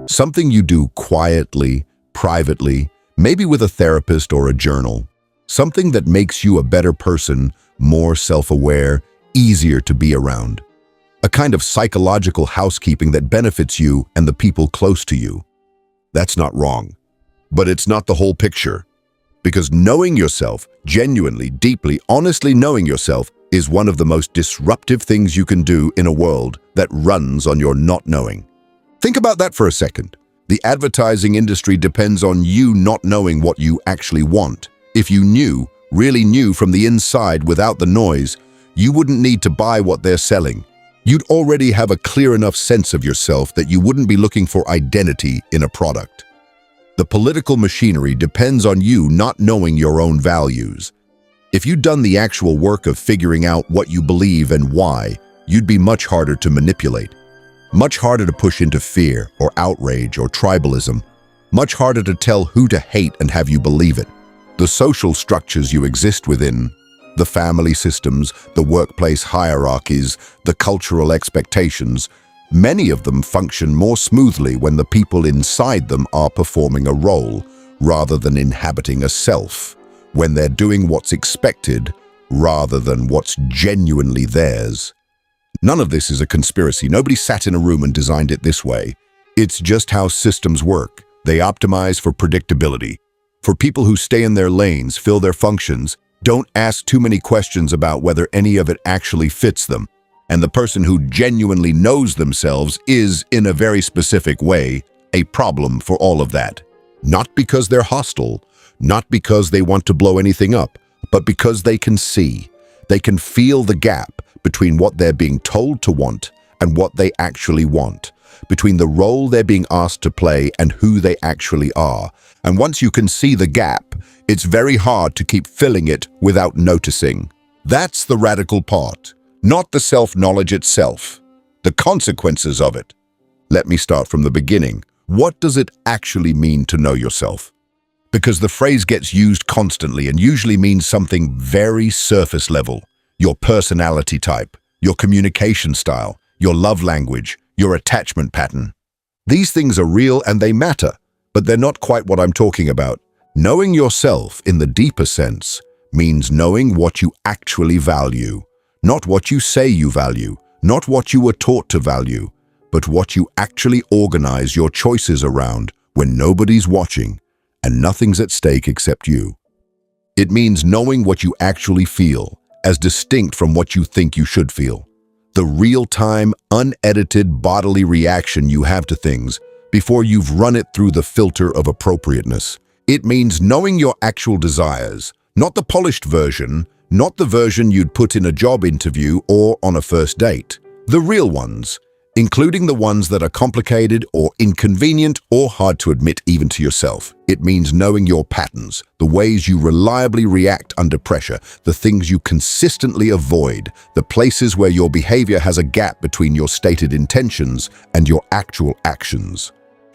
Something you do quietly, privately, maybe with a therapist or a journal. Something that makes you a better person, more self-aware, easier to be around. A kind of psychological housekeeping that benefits you and the people close to you. That's not wrong. But it's not the whole picture. Because knowing yourself, genuinely, deeply, honestly knowing yourself, is one of the most disruptive things you can do in a world that runs on your not knowing. Think about that for a second. The advertising industry depends on you not knowing what you actually want. If you knew, really knew from the inside without the noise, you wouldn't need to buy what they're selling. You'd already have a clear enough sense of yourself that you wouldn't be looking for identity in a product. The political machinery depends on you not knowing your own values. If you'd done the actual work of figuring out what you believe and why, you'd be much harder to manipulate. Much harder to push into fear or outrage or tribalism. Much harder to tell who to hate and have you believe it. The social structures you exist within, the family systems, the workplace hierarchies, the cultural expectations, many of them function more smoothly when the people inside them are performing a role rather than inhabiting a self, when they're doing what's expected rather than what's genuinely theirs. None of this is a conspiracy. Nobody sat in a room and designed it this way. It's just how systems work. They optimize for predictability. For people who stay in their lanes, fill their functions, don't ask too many questions about whether any of it actually fits them. And the person who genuinely knows themselves is, in a very specific way, a problem for all of that. Not because they're hostile, not because they want to blow anything up, but because they can see. They can feel the gap between what they're being told to want and what they actually want, between the role they're being asked to play and who they actually are. And once you can see the gap, it's very hard to keep filling it without noticing. That's the radical part, not the self-knowledge itself, the consequences of it. Let me start from the beginning. What does it actually mean to know yourself? Because the phrase gets used constantly and usually means something very surface level. Your personality type, your communication style, your love language, your attachment pattern. These things are real and they matter, but they're not quite what I'm talking about. Knowing yourself in the deeper sense means knowing what you actually value, not what you say you value, not what you were taught to value, but what you actually organize your choices around when nobody's watching and nothing's at stake except you. It means knowing what you actually feel, as distinct from what you think you should feel. The real-time, unedited bodily reaction you have to things before you've run it through the filter of appropriateness. It means knowing your actual desires, not the polished version, not the version you'd put in a job interview or on a first date. The real ones, including the ones that are complicated or inconvenient or hard to admit even to yourself. It means knowing your patterns, the ways you reliably react under pressure, the things you consistently avoid, the places where your behavior has a gap between your stated intentions and your actual actions.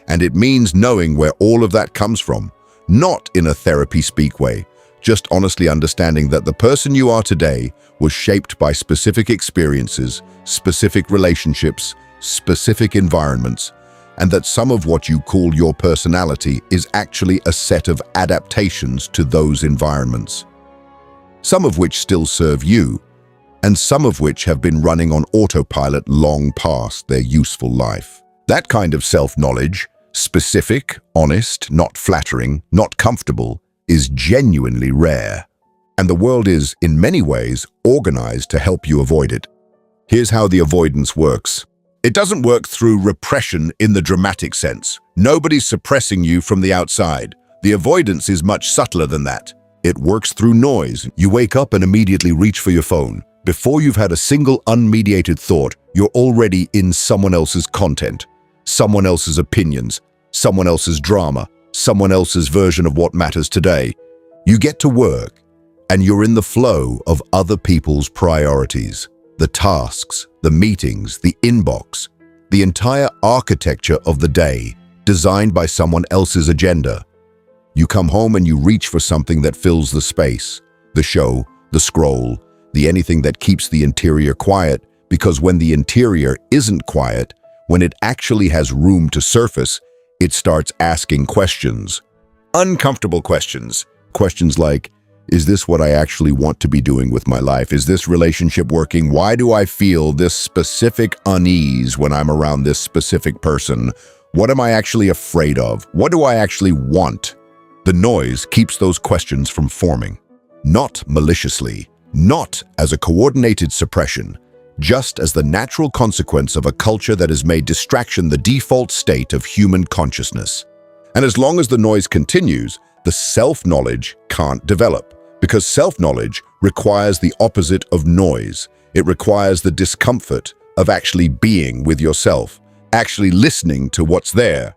And it means knowing where all of that comes from, not in a therapy speak way, just honestly understanding that the person you are today was shaped by specific experiences, specific relationships, specific environments, and that some of what you call your personality is actually a set of adaptations to those environments. Some of which still serve you, and some of which have been running on autopilot long past their useful life. That kind of self-knowledge, specific, honest, not flattering, not comfortable, is genuinely rare. And the world is, in many ways, organized to help you avoid it. Here's how the avoidance works. It doesn't work through repression in the dramatic sense. Nobody's suppressing you from the outside. The avoidance is much subtler than that. It works through noise. You wake up and immediately reach for your phone. Before you've had a single unmediated thought, you're already in someone else's content, someone else's opinions, someone else's drama, someone else's version of what matters today. You get to work, and you're in the flow of other people's priorities. The tasks, the meetings, the inbox, the entire architecture of the day, designed by someone else's agenda. You come home and you reach for something that fills the space, the show, the scroll, the anything that keeps the interior quiet, because when the interior isn't quiet, when it actually has room to surface, it starts asking questions. Uncomfortable questions. Questions like, is this what I actually want to be doing with my life? Is this relationship working? Why do I feel this specific unease when I'm around this specific person? What am I actually afraid of? What do I actually want? The noise keeps those questions from forming. Not maliciously, not as a coordinated suppression, just as the natural consequence of a culture that has made distraction the default state of human consciousness. And as long as the noise continues, the self-knowledge can't develop, because self-knowledge requires the opposite of noise. It requires the discomfort of actually being with yourself, actually listening to what's there,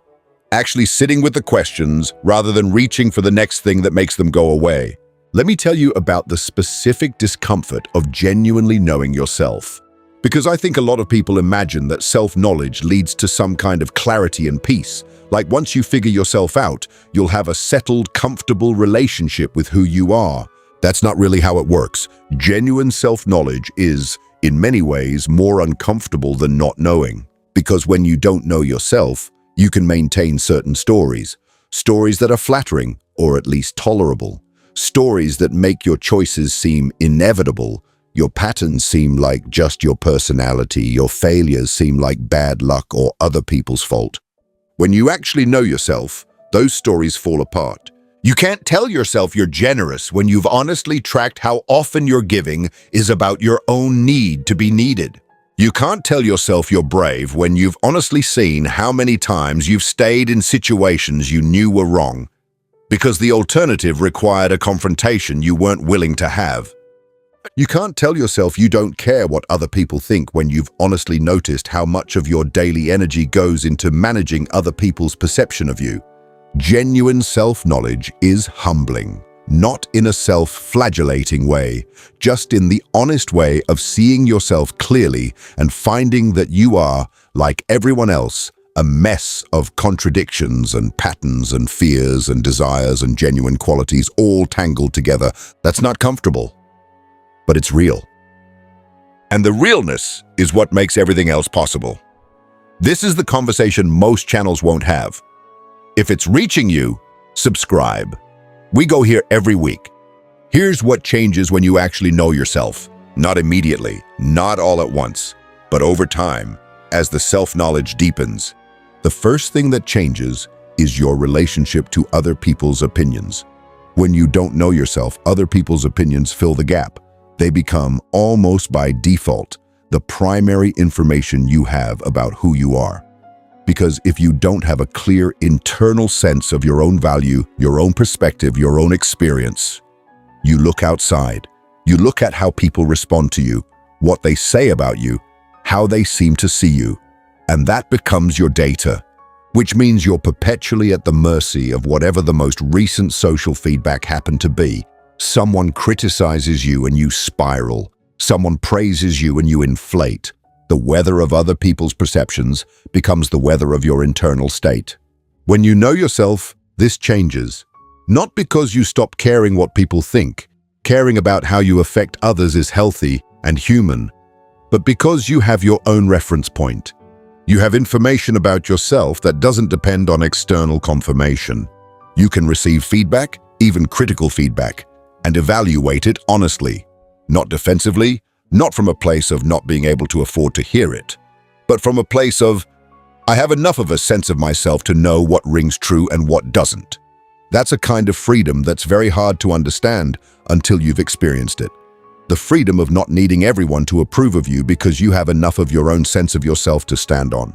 actually sitting with the questions rather than reaching for the next thing that makes them go away. Let me tell you about the specific discomfort of genuinely knowing yourself. Because I think a lot of people imagine that self-knowledge leads to some kind of clarity and peace. Like once you figure yourself out, you'll have a settled, comfortable relationship with who you are. That's not really how it works. Genuine self-knowledge is, in many ways, more uncomfortable than not knowing. Because when you don't know yourself, you can maintain certain stories. Stories that are flattering, or at least tolerable. Stories that make your choices seem inevitable. Your patterns seem like just your personality. Your failures seem like bad luck or other people's fault. When you actually know yourself, those stories fall apart. You can't tell yourself you're generous when you've honestly tracked how often your giving is about your own need to be needed. You can't tell yourself you're brave when you've honestly seen how many times you've stayed in situations you knew were wrong, because the alternative required a confrontation you weren't willing to have. You can't tell yourself you don't care what other people think when you've honestly noticed how much of your daily energy goes into managing other people's perception of you. Genuine self-knowledge is humbling, not in a self-flagellating way, just in the honest way of seeing yourself clearly and finding that you are, like everyone else, a mess of contradictions and patterns and fears and desires and genuine qualities all tangled together. That's not comfortable, but it's real. And the realness is what makes everything else possible. This is the conversation most channels won't have. If it's reaching you, subscribe. We go here every week. Here's what changes when you actually know yourself. Not immediately, not all at once, but over time, as the self-knowledge deepens. The first thing that changes is your relationship to other people's opinions. When you don't know yourself, other people's opinions fill the gap. They become, almost by default, the primary information you have about who you are. Because if you don't have a clear internal sense of your own value, your own perspective, your own experience, you look outside. You look at how people respond to you, what they say about you, how they seem to see you, and that becomes your data, which means you're perpetually at the mercy of whatever the most recent social feedback happened to be. Someone criticizes you and you spiral. Someone praises you and you inflate. The weather of other people's perceptions becomes the weather of your internal state. When you know yourself, this changes. Not because you stop caring what people think. Caring about how you affect others is healthy and human. But because you have your own reference point. You have information about yourself that doesn't depend on external confirmation. You can receive feedback, even critical feedback, and evaluate it honestly. Not defensively, not from a place of not being able to afford to hear it, but from a place of, I have enough of a sense of myself to know what rings true and what doesn't. That's a kind of freedom that's very hard to understand until you've experienced it. The freedom of not needing everyone to approve of you because you have enough of your own sense of yourself to stand on.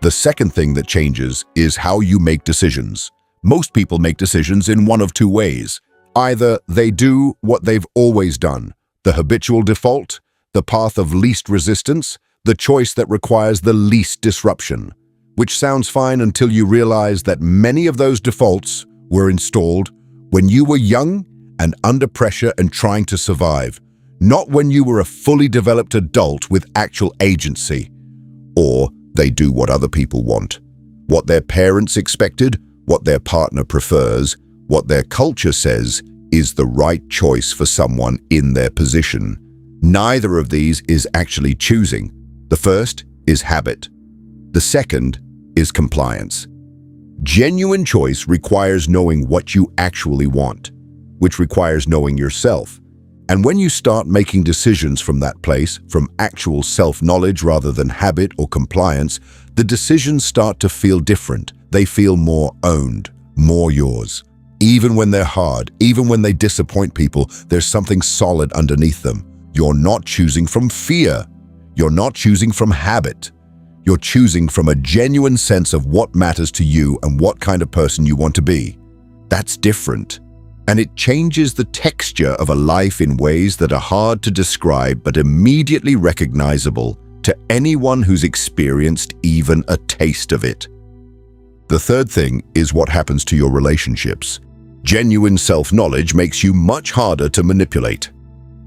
The second thing that changes is how you make decisions. Most people make decisions in one of two ways. Either they do what they've always done, the habitual default, the path of least resistance, the choice that requires the least disruption, which sounds fine until you realize that many of those defaults were installed when you were young and under pressure and trying to survive, not when you were a fully developed adult with actual agency. Or they do what other people want, what their parents expected, what their partner prefers, what their culture says is the right choice for someone in their position. Neither of these is actually choosing. The first is habit. The second is compliance. Genuine choice requires knowing what you actually want, which requires knowing yourself. And when you start making decisions from that place, from actual self-knowledge rather than habit or compliance, the decisions start to feel different. They feel more owned, more yours. Even when they're hard, even when they disappoint people, there's something solid underneath them. You're not choosing from fear. You're not choosing from habit. You're choosing from a genuine sense of what matters to you and what kind of person you want to be. That's different. And it changes the texture of a life in ways that are hard to describe but immediately recognizable to anyone who's experienced even a taste of it. The third thing is what happens to your relationships. Genuine self-knowledge makes you much harder to manipulate.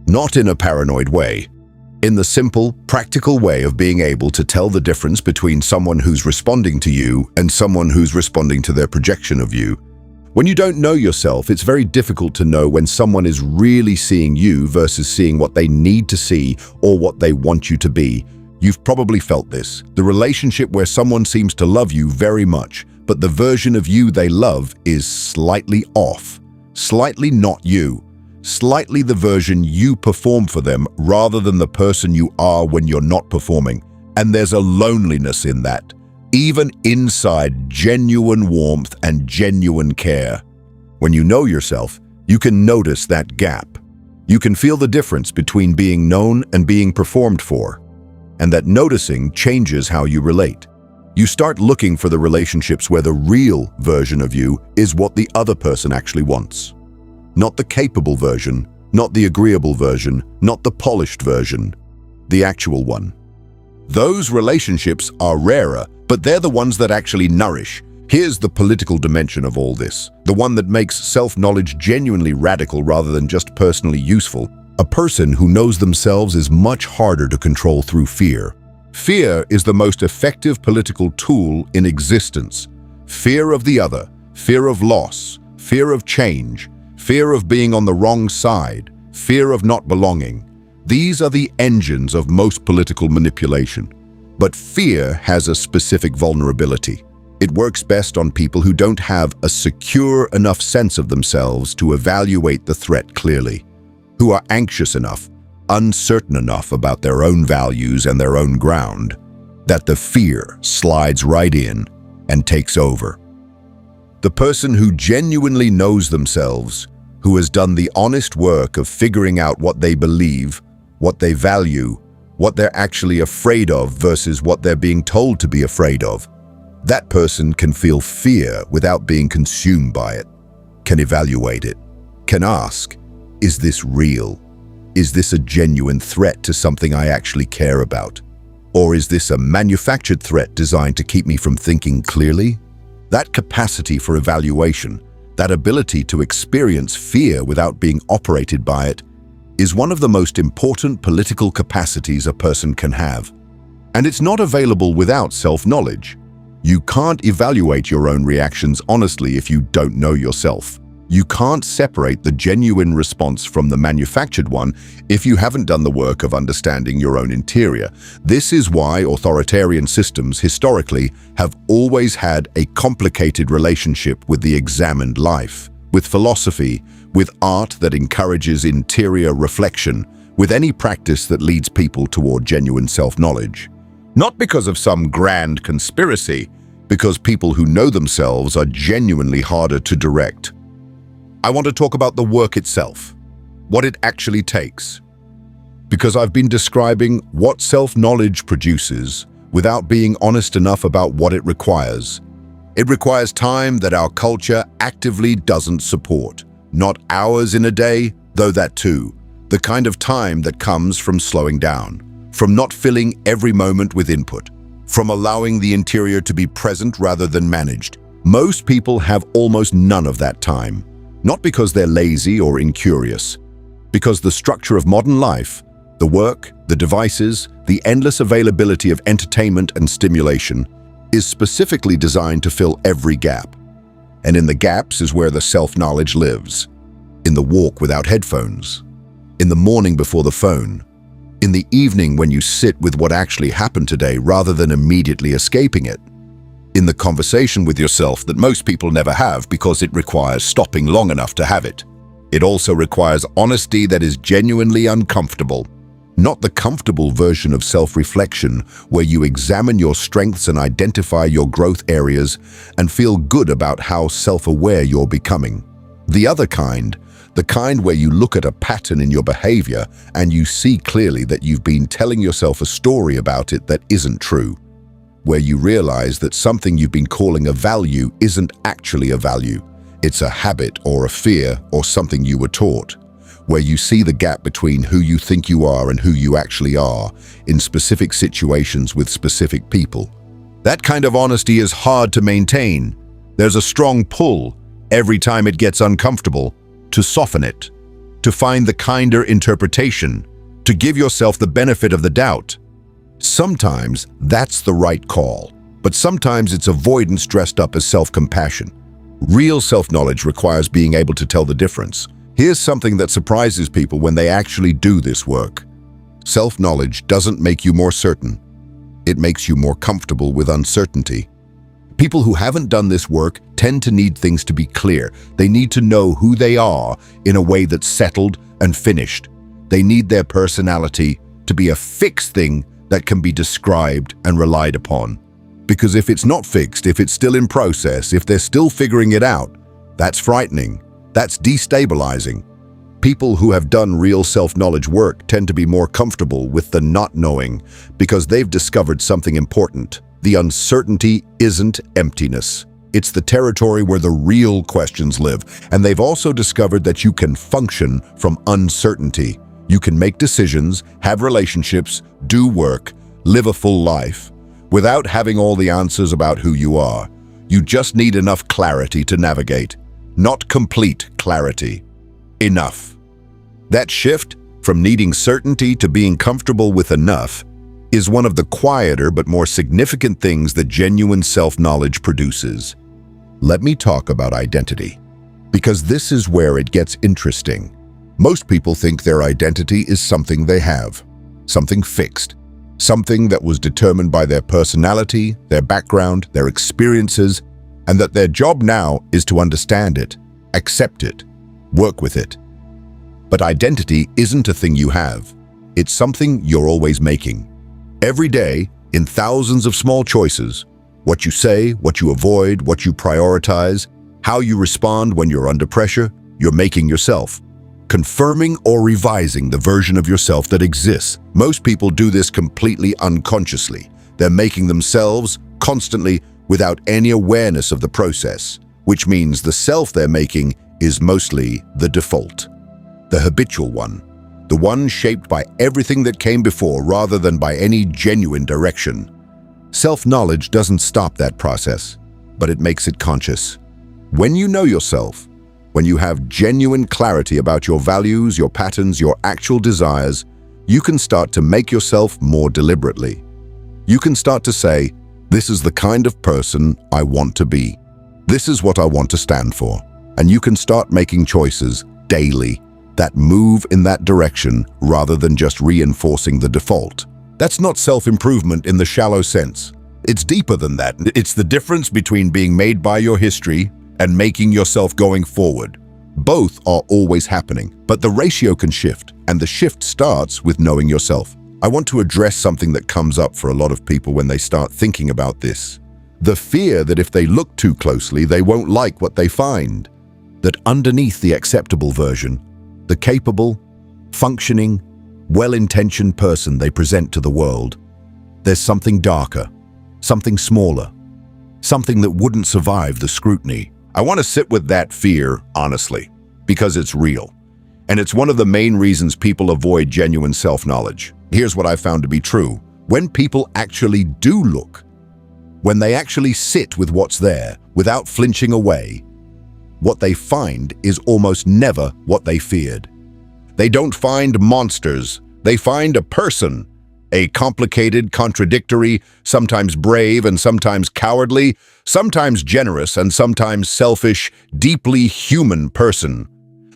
Not in a paranoid way. In the simple, practical way of being able to tell the difference between someone who's responding to you and someone who's responding to their projection of you. When you don't know yourself, it's very difficult to know when someone is really seeing you versus seeing what they need to see or what they want you to be. You've probably felt this. The relationship where someone seems to love you very much, but the version of you they love is slightly off, slightly not you, slightly the version you perform for them rather than the person you are when you're not performing. And there's a loneliness in that. Even inside genuine warmth and genuine care. When you know yourself, you can notice that gap. You can feel the difference between being known and being performed for. And that noticing changes how you relate. You start looking for the relationships where the real version of you is what the other person actually wants. Not the capable version, not the agreeable version, not the polished version. The actual one. Those relationships are rarer, but they're the ones that actually nourish. Here's the political dimension of all this, the one that makes self-knowledge genuinely radical rather than just personally useful. A person who knows themselves is much harder to control through fear. Fear is the most effective political tool in existence. Fear of the other, fear of loss, fear of change, fear of being on the wrong side, fear of not belonging. These are the engines of most political manipulation. But fear has a specific vulnerability. It works best on people who don't have a secure enough sense of themselves to evaluate the threat clearly, who are anxious enough, uncertain enough about their own values and their own ground, that the fear slides right in and takes over. The person who genuinely knows themselves, who has done the honest work of figuring out what they believe, what they value, what they're actually afraid of versus what they're being told to be afraid of. That person can feel fear without being consumed by it, can evaluate it, can ask, is this real? Is this a genuine threat to something I actually care about? Or is this a manufactured threat designed to keep me from thinking clearly? That capacity for evaluation, that ability to experience fear without being operated by it, is one of the most important political capacities a person can have. And it's not available without self-knowledge. You can't evaluate your own reactions honestly if you don't know yourself. You can't separate the genuine response from the manufactured one if you haven't done the work of understanding your own interior. This is why authoritarian systems historically have always had a complicated relationship with the examined life, with philosophy, with art that encourages interior reflection, with any practice that leads people toward genuine self-knowledge. Not because of some grand conspiracy, because people who know themselves are genuinely harder to direct. I want to talk about the work itself, what it actually takes. Because I've been describing what self-knowledge produces without being honest enough about what it requires. It requires time that our culture actively doesn't support. Not hours in a day, though that too. The kind of time that comes from slowing down, from not filling every moment with input, from allowing the interior to be present rather than managed. Most people have almost none of that time. Not because they're lazy or incurious, because the structure of modern life, the work, the devices, the endless availability of entertainment and stimulation, is specifically designed to fill every gap. And in the gaps is where the self-knowledge lives. In the walk without headphones. In the morning before the phone. In the evening when you sit with what actually happened today rather than immediately escaping it. In the conversation with yourself that most people never have because it requires stopping long enough to have it. It also requires honesty that is genuinely uncomfortable. Not the comfortable version of self-reflection where you examine your strengths and identify your growth areas and feel good about how self-aware you're becoming. The other kind, the kind where you look at a pattern in your behavior and you see clearly that you've been telling yourself a story about it that isn't true. Where you realize that something you've been calling a value isn't actually a value. It's a habit or a fear or something you were taught. Where you see the gap between who you think you are and who you actually are in specific situations with specific people. That kind of honesty is hard to maintain. There's a strong pull every time it gets uncomfortable to soften it, to find the kinder interpretation, to give yourself the benefit of the doubt. Sometimes that's the right call, but sometimes it's avoidance dressed up as self-compassion. Real self-knowledge requires being able to tell the difference. Here's something that surprises people when they actually do this work. Self-knowledge doesn't make you more certain. It makes you more comfortable with uncertainty. People who haven't done this work tend to need things to be clear. They need to know who they are in a way that's settled and finished. They need their personality to be a fixed thing that can be described and relied upon. Because if it's not fixed, if it's still in process, if they're still figuring it out, that's frightening. That's destabilizing. People who have done real self-knowledge work tend to be more comfortable with the not knowing because they've discovered something important. The uncertainty isn't emptiness. It's the territory where the real questions live. And they've also discovered that you can function from uncertainty. You can make decisions, have relationships, do work, live a full life without having all the answers about who you are. You just need enough clarity to navigate. Not complete clarity. Enough. That shift from needing certainty to being comfortable with enough is one of the quieter but more significant things that genuine self-knowledge produces. Let me talk about identity, because this is where it gets interesting. Most people think their identity is something they have, something fixed, something that was determined by their personality, their background, their experiences, and that their job now is to understand it, accept it, work with it. But identity isn't a thing you have. It's something you're always making. Every day, in thousands of small choices, what you say, what you avoid, what you prioritize, how you respond when you're under pressure, you're making yourself. Confirming or revising the version of yourself that exists. Most people do this completely unconsciously. They're making themselves constantly without any awareness of the process, which means the self they're making is mostly the default, the habitual one, the one shaped by everything that came before rather than by any genuine direction. Self-knowledge doesn't stop that process, but it makes it conscious. When you know yourself, when you have genuine clarity about your values, your patterns, your actual desires, you can start to make yourself more deliberately. You can start to say, this is the kind of person I want to be. This is what I want to stand for. And you can start making choices daily that move in that direction rather than just reinforcing the default. That's not self-improvement in the shallow sense. It's deeper than that. It's the difference between being made by your history and making yourself going forward. Both are always happening, but the ratio can shift, and the shift starts with knowing yourself. I want to address something that comes up for a lot of people when they start thinking about this. The fear that if they look too closely, they won't like what they find. That underneath the acceptable version, the capable, functioning, well-intentioned person they present to the world, there's something darker, something smaller, something that wouldn't survive the scrutiny. I want to sit with that fear, honestly, because it's real. And it's one of the main reasons people avoid genuine self-knowledge. Here's what I found to be true. When people actually do look, when they actually sit with what's there without flinching away, what they find is almost never what they feared. They don't find monsters. They find a person, a complicated, contradictory, sometimes brave and sometimes cowardly, sometimes generous and sometimes selfish, deeply human person.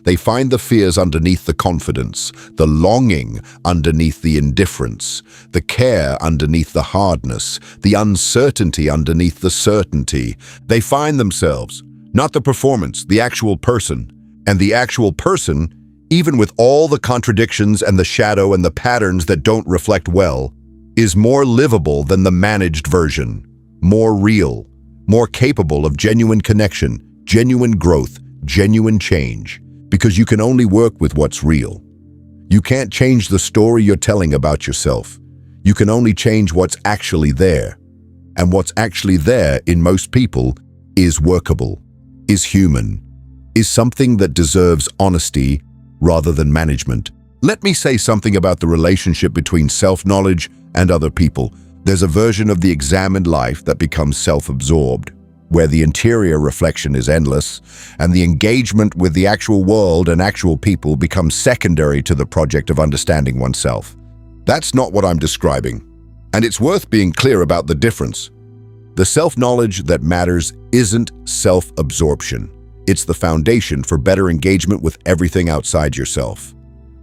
They find the fears underneath the confidence, the longing underneath the indifference, the care underneath the hardness, the uncertainty underneath the certainty. They find themselves, not the performance, the actual person. And the actual person, even with all the contradictions and the shadow and the patterns that don't reflect well, is more livable than the managed version, more real, more capable of genuine connection, genuine growth, genuine change. Because you can only work with what's real. You can't change the story you're telling about yourself. You can only change what's actually there. And what's actually there in most people is workable, is human, is something that deserves honesty rather than management. Let me say something about the relationship between self-knowledge and other people. There's a version of the examined life that becomes self-absorbed, where the interior reflection is endless, and the engagement with the actual world and actual people becomes secondary to the project of understanding oneself. That's not what I'm describing, and it's worth being clear about the difference. The self-knowledge that matters isn't self-absorption. It's the foundation for better engagement with everything outside yourself.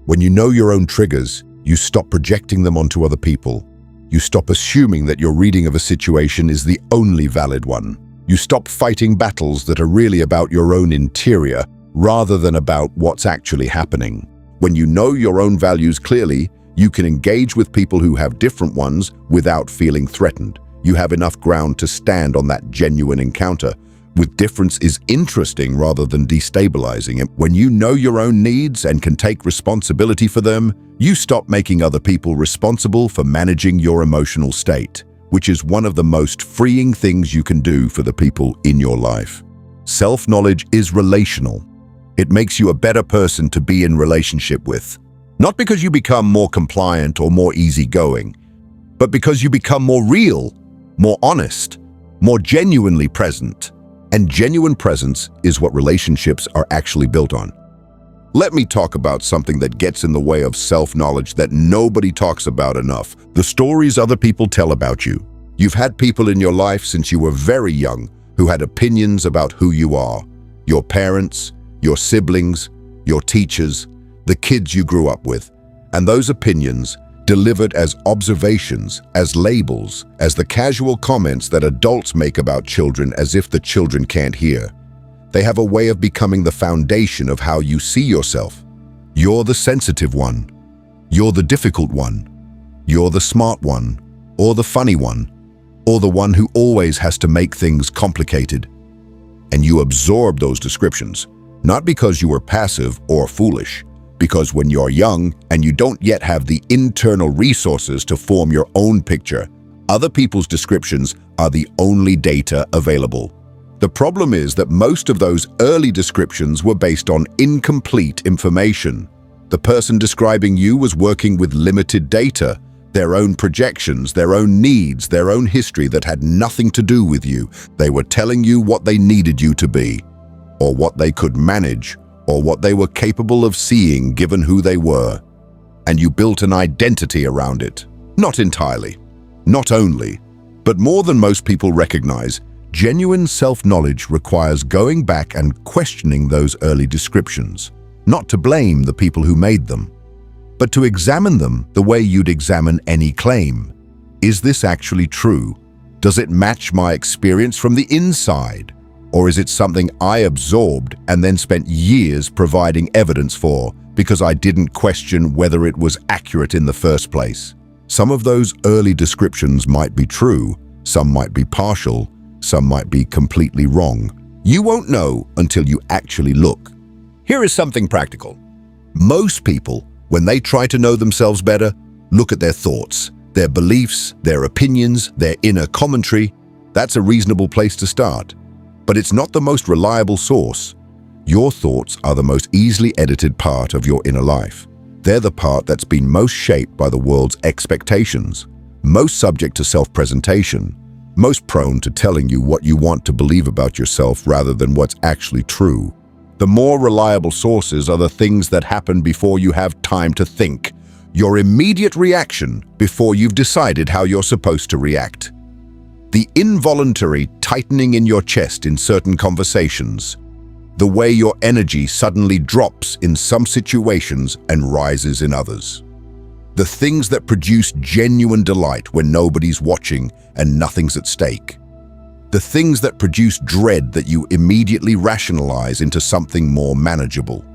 When you know your own triggers, you stop projecting them onto other people. You stop assuming that your reading of a situation is the only valid one. You stop fighting battles that are really about your own interior rather than about what's actually happening. When you know your own values clearly, you can engage with people who have different ones without feeling threatened. You have enough ground to stand on that genuine encounter. With difference is interesting rather than destabilizing. And when you know your own needs and can take responsibility for them, you stop making other people responsible for managing your emotional state, which is one of the most freeing things you can do for the people in your life. Self-knowledge is relational. It makes you a better person to be in relationship with. Not because you become more compliant or more easygoing, but because you become more real, more honest, more genuinely present. And genuine presence is what relationships are actually built on. Let me talk about something that gets in the way of self-knowledge that nobody talks about enough: the stories other people tell about you. You've had people in your life since you were very young who had opinions about who you are. Your parents, your siblings, your teachers, the kids you grew up with. And those opinions, delivered as observations, as labels, as the casual comments that adults make about children as if the children can't hear. They have a way of becoming the foundation of how you see yourself. You're the sensitive one. You're the difficult one. You're the smart one, or the funny one, or the one who always has to make things complicated. And you absorb those descriptions, not because you were passive or foolish, because when you're young and you don't yet have the internal resources to form your own picture, other people's descriptions are the only data available. The problem is that most of those early descriptions were based on incomplete information. The person describing you was working with limited data, their own projections, their own needs, their own history that had nothing to do with you. They were telling you what they needed you to be, or what they could manage, or what they were capable of seeing given who they were. And you built an identity around it. Not entirely, not only, but more than most people recognize, genuine self-knowledge requires going back and questioning those early descriptions. Not to blame the people who made them, but to examine them the way you'd examine any claim. Is this actually true? Does it match my experience from the inside? Or is it something I absorbed and then spent years providing evidence for because I didn't question whether it was accurate in the first place? Some of those early descriptions might be true, some might be partial, some might be completely wrong. You won't know until you actually look. Here is something practical. Most people, when they try to know themselves better, look at their thoughts, their beliefs, their opinions, their inner commentary. That's a reasonable place to start. But it's not the most reliable source. Your thoughts are the most easily edited part of your inner life. They're the part that's been most shaped by the world's expectations, most subject to self-presentation, most prone to telling you what you want to believe about yourself rather than what's actually true. The more reliable sources are the things that happen before you have time to think, your immediate reaction before you've decided how you're supposed to react. The involuntary tightening in your chest in certain conversations, The way your energy suddenly drops in some situations and rises in others. The things that produce genuine delight when nobody's watching and nothing's at stake. The things that produce dread that you immediately rationalize into something more manageable.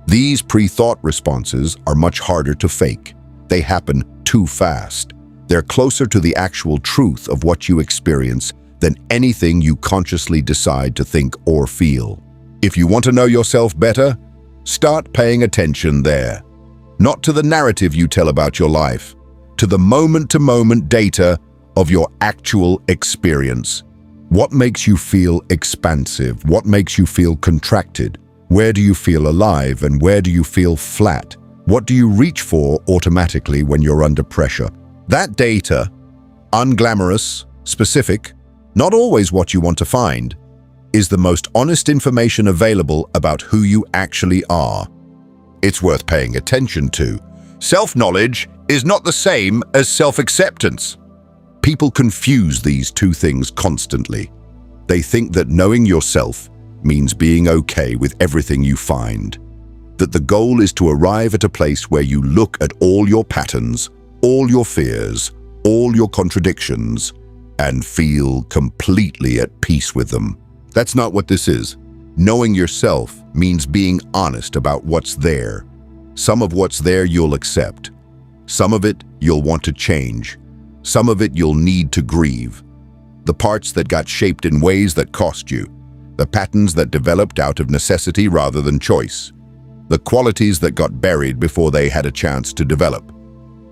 These pre-thought responses are much harder to fake. They happen too fast. They're closer to the actual truth of what you experience than anything you consciously decide to think or feel. If you want to know yourself better, start paying attention there. Not to the narrative you tell about your life, to the moment-to-moment data of your actual experience. What makes you feel expansive? What makes you feel contracted? Where do you feel alive and where do you feel flat? What do you reach for automatically when you're under pressure? That data, unglamorous, specific, not always what you want to find, is the most honest information available about who you actually are. It's worth paying attention to. Self-knowledge is not the same as self-acceptance. People confuse these two things constantly. They think that knowing yourself means being okay with everything you find. That the goal is to arrive at a place where you look at all your patterns, all your fears, all your contradictions, and feel completely at peace with them. That's not what this is. Knowing yourself means being honest about what's there. Some of what's there you'll accept. Some of it you'll want to change. Some of it you'll need to grieve. The parts that got shaped in ways that cost you. The patterns that developed out of necessity rather than choice. The qualities that got buried before they had a chance to develop.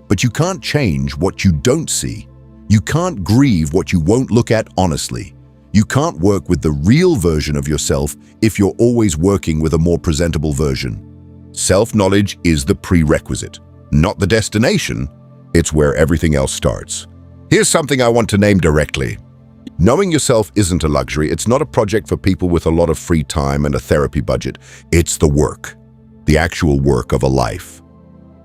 But you can't change what you don't see. You can't grieve what you won't look at honestly. You can't work with the real version of yourself if you're always working with a more presentable version. Self-knowledge is the prerequisite, not the destination. It's where everything else starts. Here's something I want to name directly. Knowing yourself isn't a luxury. It's not a project for people with a lot of free time and a therapy budget. It's the work, the actual work of a life.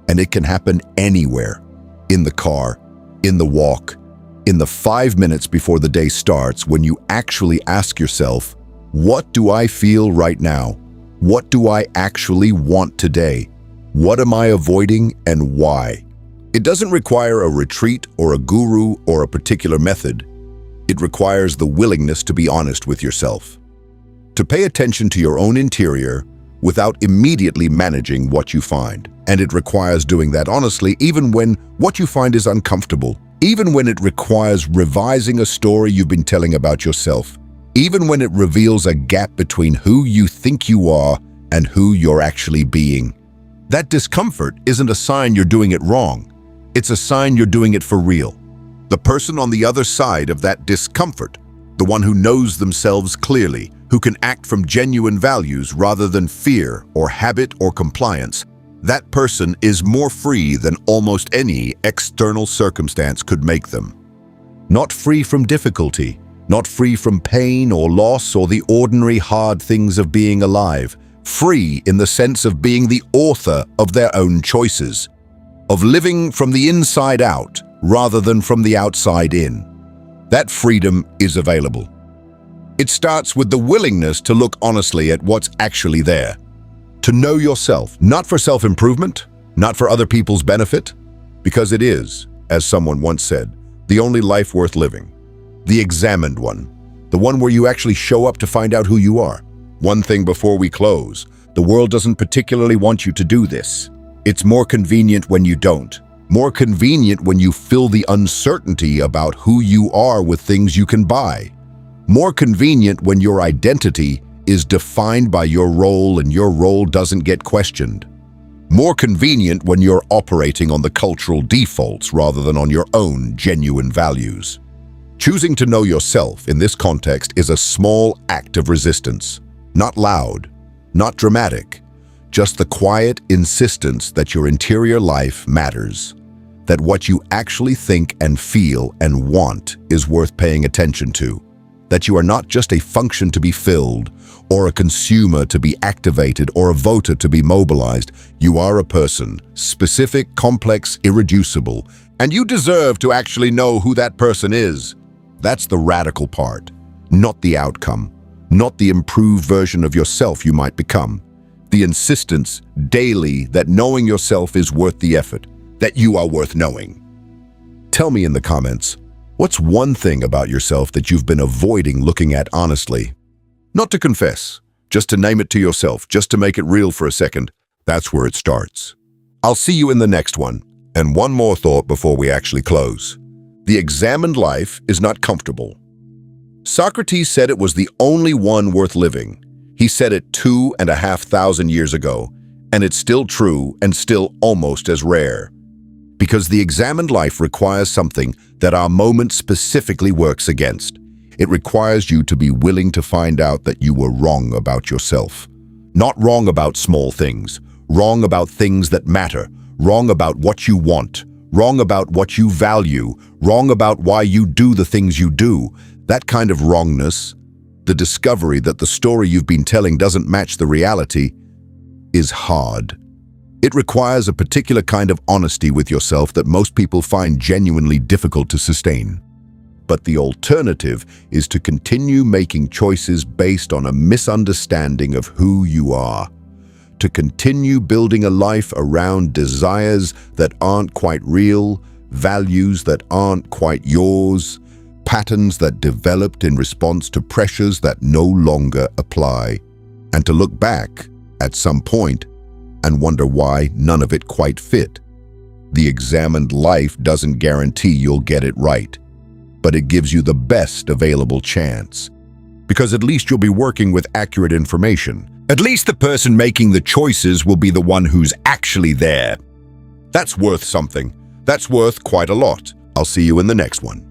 And it can happen anywhere. In the car, in the walk, in the 5 minutes before the day starts, when you actually ask yourself, what do I feel right now? What do I actually want today? What am I avoiding and why? It doesn't require a retreat or a guru or a particular method. It requires the willingness to be honest with yourself. To pay attention to your own interior without immediately managing what you find. And it requires doing that honestly, even when what you find is uncomfortable. Even when it requires revising a story you've been telling about yourself. Even when it reveals a gap between who you think you are and who you're actually being. That discomfort isn't a sign you're doing it wrong. It's a sign you're doing it for real. The person on the other side of that discomfort, the one who knows themselves clearly, who can act from genuine values rather than fear or habit or compliance, that person is more free than almost any external circumstance could make them. Not free from difficulty, not free from pain or loss or the ordinary hard things of being alive. Free in the sense of being the author of their own choices, of living from the inside out rather than from the outside in. That freedom is available. It starts with the willingness to look honestly at what's actually there. To know yourself, not for self-improvement, not for other people's benefit, because it is, as someone once said, the only life worth living. The examined one, the one where you actually show up to find out who you are. One thing before we close, the world doesn't particularly want you to do this. It's more convenient when you don't. More convenient when you fill the uncertainty about who you are with things you can buy. More convenient when your identity is defined by your role and your role doesn't get questioned. More convenient when you're operating on the cultural defaults rather than on your own genuine values. Choosing to know yourself in this context is a small act of resistance. Not loud, not dramatic, just the quiet insistence that your interior life matters, that what you actually think and feel and want is worth paying attention to, that you are not just a function to be filled, or a consumer to be activated, or a voter to be mobilized. You are a person, specific, complex, irreducible, and you deserve to actually know who that person is. That's the radical part, not the outcome. not the improved version of yourself you might become. The insistence daily that knowing yourself is worth the effort, that you are worth knowing. Tell me in the comments, what's one thing about yourself that you've been avoiding looking at honestly? Not to confess, just to name it to yourself, just to make it real for a second. That's where it starts. I'll see you in the next one. And one more thought before we actually close. The examined life is not comfortable. Socrates said it was the only one worth living. He said it 2,500 years ago, and it's still true and still almost as rare. Because the examined life requires something that our moment specifically works against. It requires you to be willing to find out that you were wrong about yourself. Not wrong about small things, wrong about things that matter, wrong about what you want, wrong about what you value, wrong about why you do the things you do. That kind of wrongness, the discovery that the story you've been telling doesn't match the reality, is hard. It requires a particular kind of honesty with yourself that most people find genuinely difficult to sustain. But the alternative is to continue making choices based on a misunderstanding of who you are. To continue building a life around desires that aren't quite real, values that aren't quite yours, patterns that developed in response to pressures that no longer apply, and to look back at some point and wonder why none of it quite fit. The examined life doesn't guarantee you'll get it right, but it gives you the best available chance. Because at least you'll be working with accurate information. At least the person making the choices will be the one who's actually there. That's worth something. That's worth quite a lot. I'll see you in the next one.